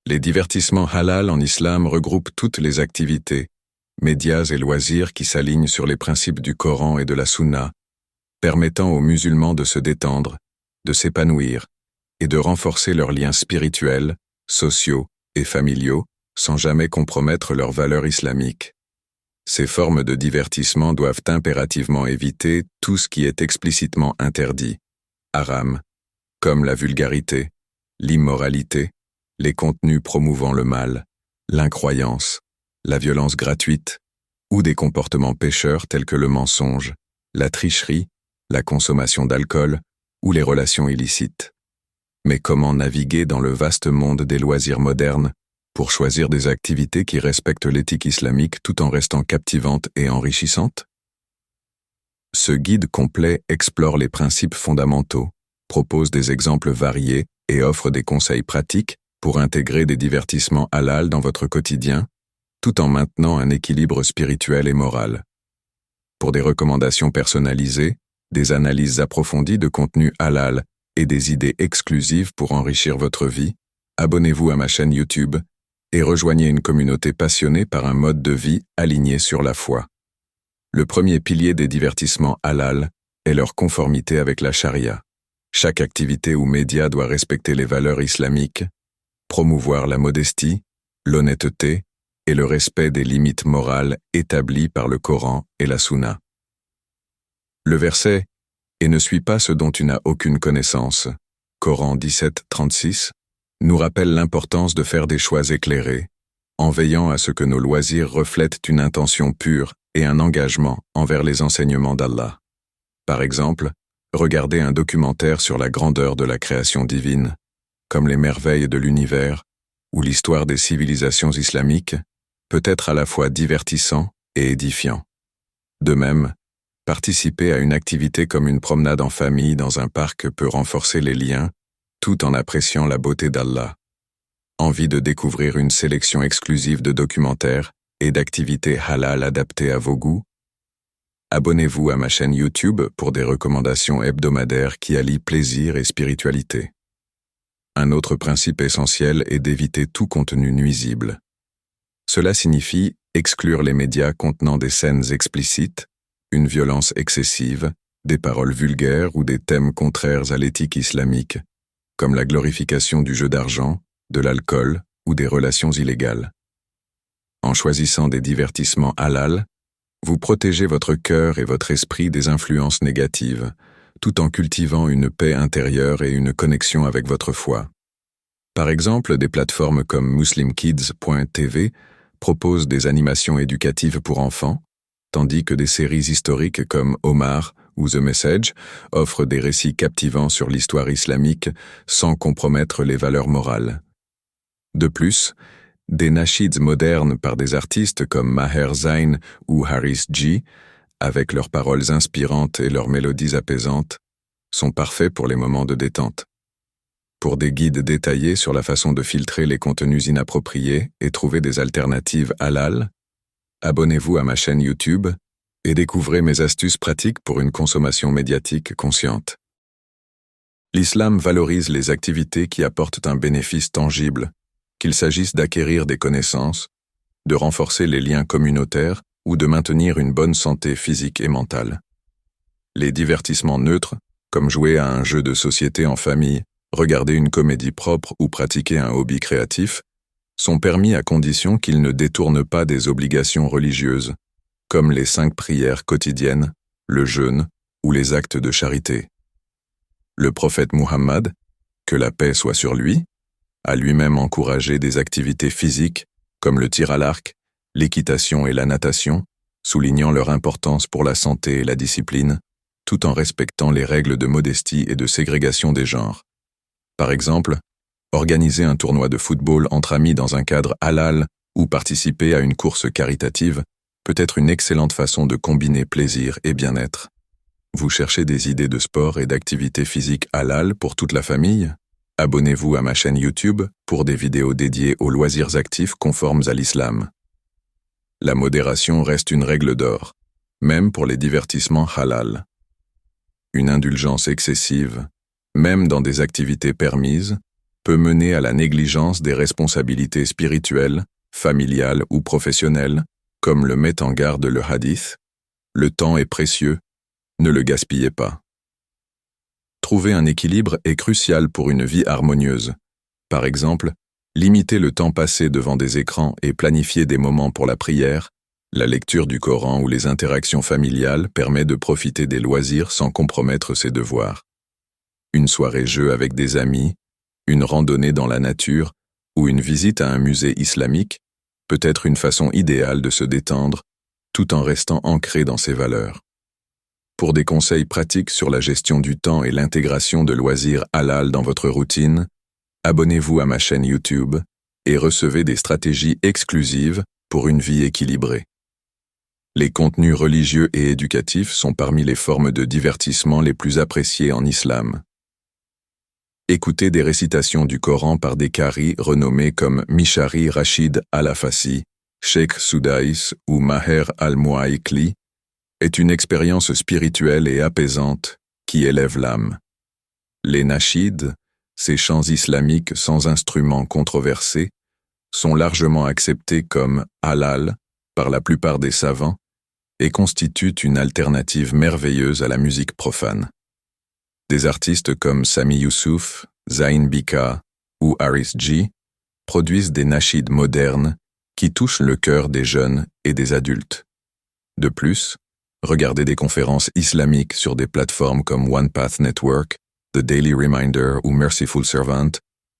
Les divertissements halal en islam regroupent toutes les activités, médias et loisirs qui s'alignent sur les principes du Coran et de la Sunna, permettant aux musulmans de se détendre, de s'épanouir et de renforcer leurs liens spirituels, sociaux et familiaux sans jamais compromettre leurs valeurs islamiques. Ces formes de divertissement doivent impérativement éviter tout ce qui est explicitement interdit, haram, comme la vulgarité, l'immoralité, les contenus promouvant le mal, l'incroyance, la violence gratuite, ou des comportements pécheurs tels que le mensonge, la tricherie, la consommation d'alcool ou les relations illicites. Mais comment naviguer dans le vaste monde des loisirs modernes pour choisir des activités qui respectent l'éthique islamique tout en restant captivantes et enrichissantes? Ce guide complet explore les principes fondamentaux, propose des exemples variés et offre des conseils pratiques pour intégrer des divertissements halal dans votre quotidien, tout en maintenant un équilibre spirituel et moral. Pour des recommandations personnalisées, des analyses approfondies de contenu halal et des idées exclusives pour enrichir votre vie, abonnez-vous à ma chaîne YouTube et rejoignez une communauté passionnée par un mode de vie aligné sur la foi. Le premier pilier des divertissements halal est leur conformité avec la charia. Chaque activité ou média doit respecter les valeurs islamiques, promouvoir la modestie, l'honnêteté et le respect des limites morales établies par le Coran et la Sunna. Le verset « Et ne suis pas ce dont tu n'as aucune connaissance » Coran 17:36 nous rappelle l'importance de faire des choix éclairés, en veillant à ce que nos loisirs reflètent une intention pure et un engagement envers les enseignements d'Allah. Par exemple, regarder un documentaire sur la grandeur de la création divine, comme les merveilles de l'univers ou l'histoire des civilisations islamiques, peut être à la fois divertissant et édifiant. De même, participer à une activité comme une promenade en famille dans un parc peut renforcer les liens, tout en appréciant la beauté d'Allah. Envie de découvrir une sélection exclusive de documentaires et d'activités halal adaptées à vos goûts? Abonnez-vous à ma chaîne YouTube pour des recommandations hebdomadaires qui allient plaisir et spiritualité. Un autre principe essentiel est d'éviter tout contenu nuisible. Cela signifie exclure les médias contenant des scènes explicites, une violence excessive, des paroles vulgaires ou des thèmes contraires à l'éthique islamique, comme la glorification du jeu d'argent, de l'alcool ou des relations illégales. En choisissant des divertissements halal, vous protégez votre cœur et votre esprit des influences négatives, tout en cultivant une paix intérieure et une connexion avec votre foi. Par exemple, des plateformes comme muslimkids.tv proposent des animations éducatives pour enfants, tandis que des séries historiques comme Omar ou The Message offrent des récits captivants sur l'histoire islamique sans compromettre les valeurs morales. De plus, des nashids modernes par des artistes comme Maher Zain ou Haris G, avec leurs paroles inspirantes et leurs mélodies apaisantes, sont parfaits pour les moments de détente. Pour des guides détaillés sur la façon de filtrer les contenus inappropriés et trouver des alternatives halal, abonnez-vous à ma chaîne YouTube et découvrez mes astuces pratiques pour une consommation médiatique consciente. L'islam valorise les activités qui apportent un bénéfice tangible, qu'il s'agisse d'acquérir des connaissances, de renforcer les liens communautaires ou de maintenir une bonne santé physique et mentale. Les divertissements neutres, comme jouer à un jeu de société en famille, regarder une comédie propre ou pratiquer un hobby créatif, sont permis à condition qu'ils ne détournent pas des obligations religieuses, comme les 5 prières quotidiennes, le jeûne ou les actes de charité. Le prophète Muhammad, que la paix soit sur lui, a lui-même encouragé des activités physiques comme le tir à l'arc, l'équitation et la natation, soulignant leur importance pour la santé et la discipline, tout en respectant les règles de modestie et de ségrégation des genres. Par exemple, organiser un tournoi de football entre amis dans un cadre halal ou participer à une course caritative peut être une excellente façon de combiner plaisir et bien-être. Vous cherchez des idées de sport et d'activités physiques halal pour toute la famille? Abonnez-vous à ma chaîne YouTube pour des vidéos dédiées aux loisirs actifs conformes à l'islam. La modération reste une règle d'or, même pour les divertissements halal. Une indulgence excessive, même dans des activités permises, peut mener à la négligence des responsabilités spirituelles, familiales ou professionnelles, comme le met en garde le hadith. Le temps est précieux, ne le gaspillez pas. Trouver un équilibre est crucial pour une vie harmonieuse. Par exemple, limiter le temps passé devant des écrans et planifier des moments pour la prière, la lecture du Coran ou les interactions familiales permet de profiter des loisirs sans compromettre ses devoirs. Une soirée-jeu avec des amis, une randonnée dans la nature ou une visite à un musée islamique peut être une façon idéale de se détendre tout en restant ancré dans ses valeurs. Pour des conseils pratiques sur la gestion du temps et l'intégration de loisirs halal dans votre routine, abonnez-vous à ma chaîne YouTube et recevez des stratégies exclusives pour une vie équilibrée. Les contenus religieux et éducatifs sont parmi les formes de divertissement les plus appréciées en islam. Écoutez des récitations du Coran par des qaris renommés comme Mishari Rashid Al-Afasi, Sheikh Soudaïs ou Maher Al-Mouaikli est une expérience spirituelle et apaisante qui élève l'âme. Les nashids, ces chants islamiques sans instruments controversés, sont largement acceptés comme halal par la plupart des savants et constituent une alternative merveilleuse à la musique profane. Des artistes comme Sami Youssouf, Zayn Bika ou Haris G produisent des nashids modernes qui touchent le cœur des jeunes et des adultes. De plus, regardez des conférences islamiques sur des plateformes comme One Path Network, The Daily Reminder ou Merciful Servant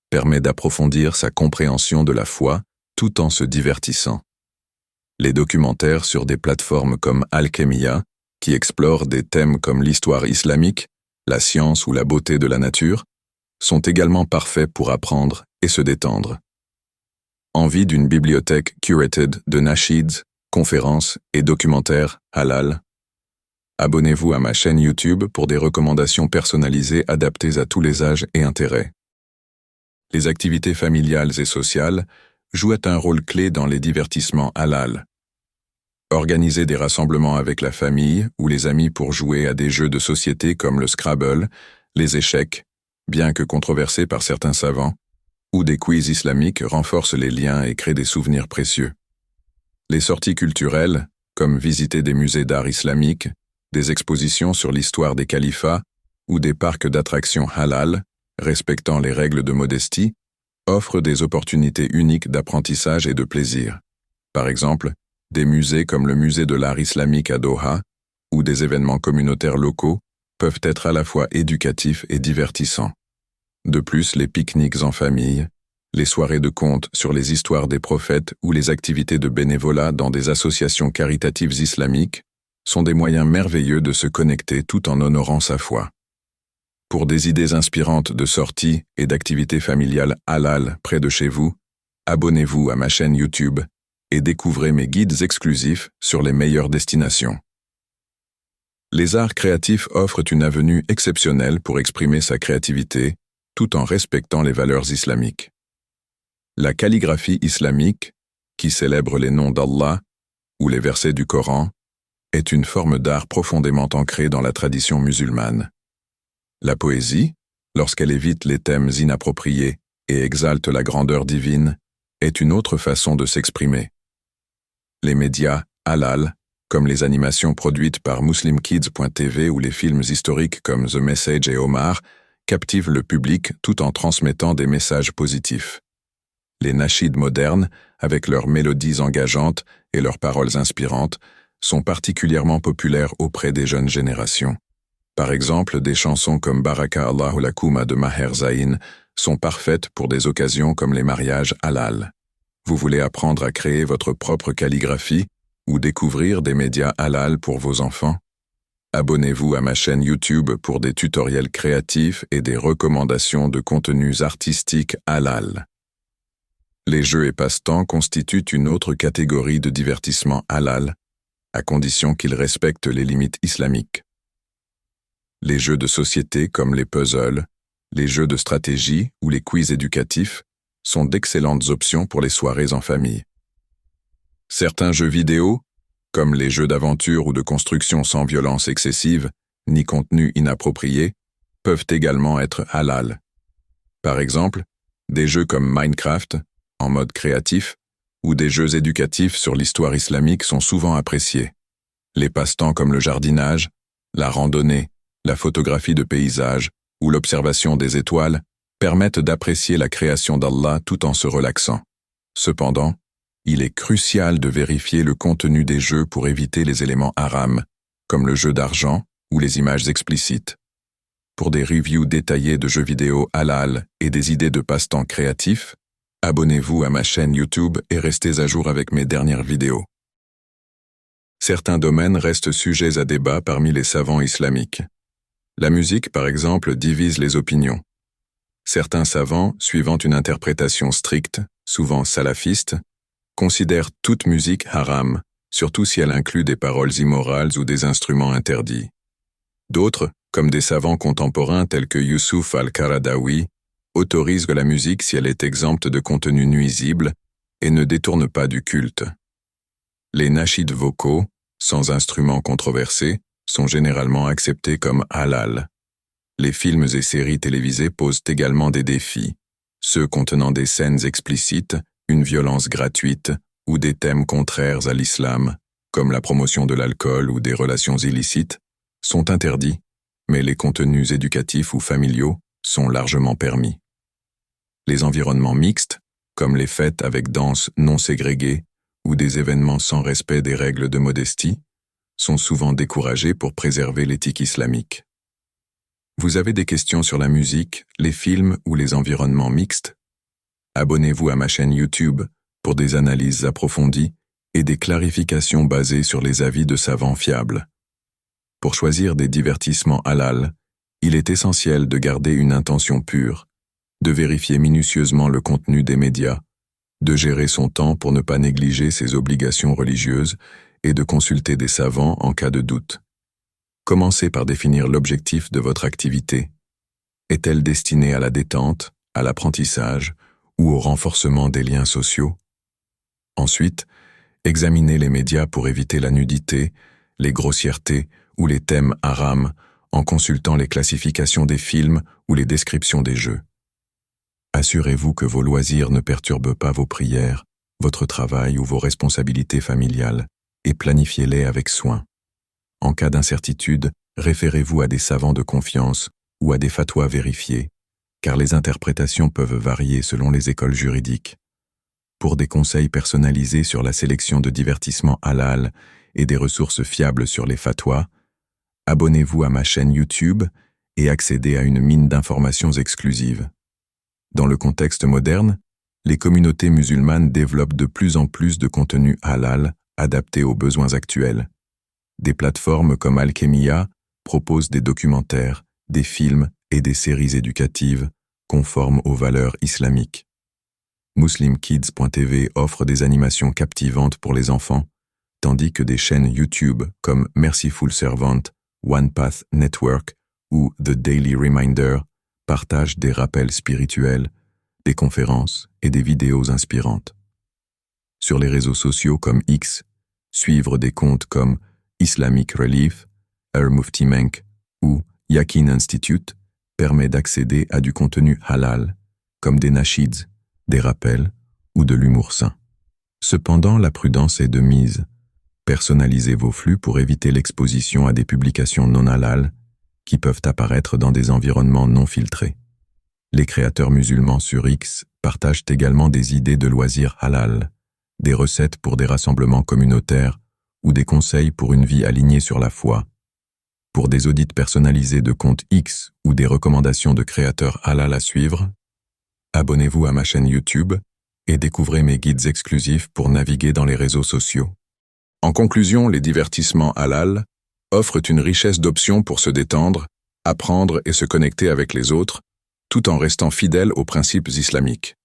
permet d'approfondir sa compréhension de la foi tout en se divertissant. Les documentaires sur des plateformes comme Alchemia, qui explorent des thèmes comme l'histoire islamique, la science ou la beauté de la nature, sont également parfaits pour apprendre et se détendre. Envie d'une bibliothèque curated de nashids, conférences et documentaires halal? Abonnez-vous à ma chaîne YouTube pour des recommandations personnalisées adaptées à tous les âges et intérêts. Les activités familiales et sociales jouent un rôle clé dans les divertissements halal. Organiser des rassemblements avec la famille ou les amis pour jouer à des jeux de société comme le Scrabble, les échecs, bien que controversés par certains savants, ou des quiz islamiques renforcent les liens et créent des souvenirs précieux. Les sorties culturelles, comme visiter des musées d'art islamique, des expositions sur l'histoire des califats ou des parcs d'attractions halal, respectant les règles de modestie, offrent des opportunités uniques d'apprentissage et de plaisir. Par exemple, des musées comme le musée de l'art islamique à Doha ou des événements communautaires locaux peuvent être à la fois éducatifs et divertissants. De plus, les pique-niques en famille, les soirées de contes sur les histoires des prophètes ou les activités de bénévolat dans des associations caritatives islamiques sont des moyens merveilleux de se connecter tout en honorant sa foi. Pour des idées inspirantes de sorties et d'activités familiales halal près de chez vous, abonnez-vous à ma chaîne YouTube et découvrez mes guides exclusifs sur les meilleures destinations. Les arts créatifs offrent une avenue exceptionnelle pour exprimer sa créativité tout en respectant les valeurs islamiques. La calligraphie islamique, qui célèbre les noms d'Allah ou les versets du Coran, est une forme d'art profondément ancrée dans la tradition musulmane. La poésie, lorsqu'elle évite les thèmes inappropriés et exalte la grandeur divine, est une autre façon de s'exprimer. Les médias halal, comme les animations produites par muslimkids.tv ou les films historiques comme The Message et Omar, captivent le public tout en transmettant des messages positifs. Les nashids modernes, avec leurs mélodies engageantes et leurs paroles inspirantes, sont particulièrement populaires auprès des jeunes générations. Par exemple, des chansons comme Baraka Allahu Lakuma de Maher Zayn sont parfaites pour des occasions comme les mariages halal. Vous voulez apprendre à créer votre propre calligraphie ou découvrir des médias halal pour vos enfants? Abonnez-vous à ma chaîne YouTube pour des tutoriels créatifs et des recommandations de contenus artistiques halal. Les jeux et passe-temps constituent une autre catégorie de divertissement halal, à condition qu'ils respectent les limites islamiques. Les jeux de société comme les puzzles, les jeux de stratégie ou les quiz éducatifs sont d'excellentes options pour les soirées en famille. Certains jeux vidéo, comme les jeux d'aventure ou de construction sans violence excessive, ni contenu inapproprié, peuvent également être halal. Par exemple, Des jeux comme Minecraft, en mode créatif, ou des jeux éducatifs sur l'histoire islamique sont souvent appréciés. Les passe-temps comme le jardinage, la randonnée, la photographie de paysages ou l'observation des étoiles permettent d'apprécier la création d'Allah tout en se relaxant. Cependant, il est crucial de vérifier le contenu des jeux pour éviter les éléments haram, comme le jeu d'argent ou les images explicites. Pour des reviews détaillées de jeux vidéo halal et des idées de passe-temps créatifs, abonnez-vous à ma chaîne YouTube et restez à jour avec mes dernières vidéos. Certains domaines restent sujets à débat parmi les savants islamiques. La musique, par exemple, divise les opinions. Certains savants, suivant une interprétation stricte, souvent salafiste, considèrent toute musique haram, surtout si elle inclut des paroles immorales ou des instruments interdits. D'autres, comme des savants contemporains tels que Yusuf al-Qaradawi, autorisent la musique si elle est exempte de contenu nuisible et ne détourne pas du culte. Les nashids vocaux, sans instruments controversés, sont généralement acceptés comme halal. Les films et séries télévisées posent également des défis, ceux contenant des scènes explicites, une violence gratuite ou des thèmes contraires à l'islam, comme la promotion de l'alcool ou des relations illicites, sont interdits, mais les contenus éducatifs ou familiaux sont largement permis. Les environnements mixtes, comme les fêtes avec danse non ségrégée ou des événements sans respect des règles de modestie, sont souvent découragés pour préserver l'éthique islamique. Vous avez des questions sur la musique, les films ou les environnements mixtes? Abonnez-vous à ma chaîne YouTube pour des analyses approfondies et des clarifications basées sur les avis de savants fiables. Pour choisir des divertissements halal, il est essentiel de garder une intention pure, de vérifier minutieusement le contenu des médias, de gérer son temps pour ne pas négliger ses obligations religieuses et de consulter des savants en cas de doute. Commencez par définir l'objectif de votre activité. Est-elle destinée à la détente, à l'apprentissage ou au renforcement des liens sociaux? Ensuite, examinez les médias pour éviter la nudité, les grossièretés ou les thèmes haram en consultant les classifications des films ou les descriptions des jeux. Assurez-vous que vos loisirs ne perturbent pas vos prières, votre travail ou vos responsabilités familiales et planifiez-les avec soin. En cas d'incertitude, référez-vous à des savants de confiance ou à des fatwas vérifiés, car les interprétations peuvent varier selon les écoles juridiques. Pour des conseils personnalisés sur la sélection de divertissements halal et des ressources fiables sur les fatwas, abonnez-vous à ma chaîne YouTube et accédez à une mine d'informations exclusives. Dans le contexte moderne, les communautés musulmanes développent de plus en plus de contenus halal adaptés aux besoins actuels. Des plateformes comme Alchemia proposent des documentaires, des films et des séries éducatives conformes aux valeurs islamiques. Muslimkids.tv offre des animations captivantes pour les enfants, tandis que des chaînes YouTube comme Merciful Servant, One Path Network ou The Daily Reminder partagent des rappels spirituels, des conférences et des vidéos inspirantes. Sur les réseaux sociaux comme X, suivre des comptes comme Islamic Relief, Mufti Menk ou Yakin Institute permet d'accéder à du contenu halal, comme des nashids, des rappels ou de l'humour sain. Cependant, la prudence est de mise. Personnalisez vos flux pour éviter l'exposition à des publications non halal qui peuvent apparaître dans des environnements non filtrés. Les créateurs musulmans sur X partagent également des idées de loisirs halal, des recettes pour des rassemblements communautaires ou des conseils pour une vie alignée sur la foi. Pour des audits personnalisés de comptes X ou des recommandations de créateurs halal à suivre, abonnez-vous à ma chaîne YouTube et découvrez mes guides exclusifs pour naviguer dans les réseaux sociaux. En conclusion, les divertissements halal offrent une richesse d'options pour se détendre, apprendre et se connecter avec les autres, tout en restant fidèles aux principes islamiques.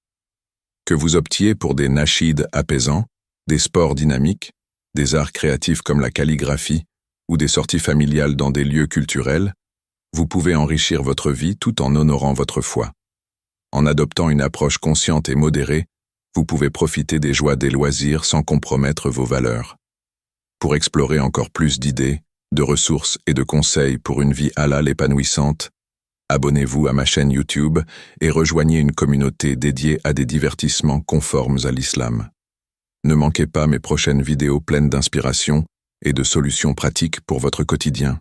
Que vous optiez pour des nashids apaisants, des sports dynamiques, des arts créatifs comme la calligraphie ou des sorties familiales dans des lieux culturels, vous pouvez enrichir votre vie tout en honorant votre foi. En adoptant une approche consciente et modérée, vous pouvez profiter des joies des loisirs sans compromettre vos valeurs. Pour explorer encore plus d'idées, de ressources et de conseils pour une vie halal épanouissante, Abonnez-vous à ma chaîne YouTube et rejoignez une communauté dédiée à des divertissements conformes à l'islam. Ne manquez pas mes prochaines vidéos pleines d'inspiration et de solutions pratiques pour votre quotidien.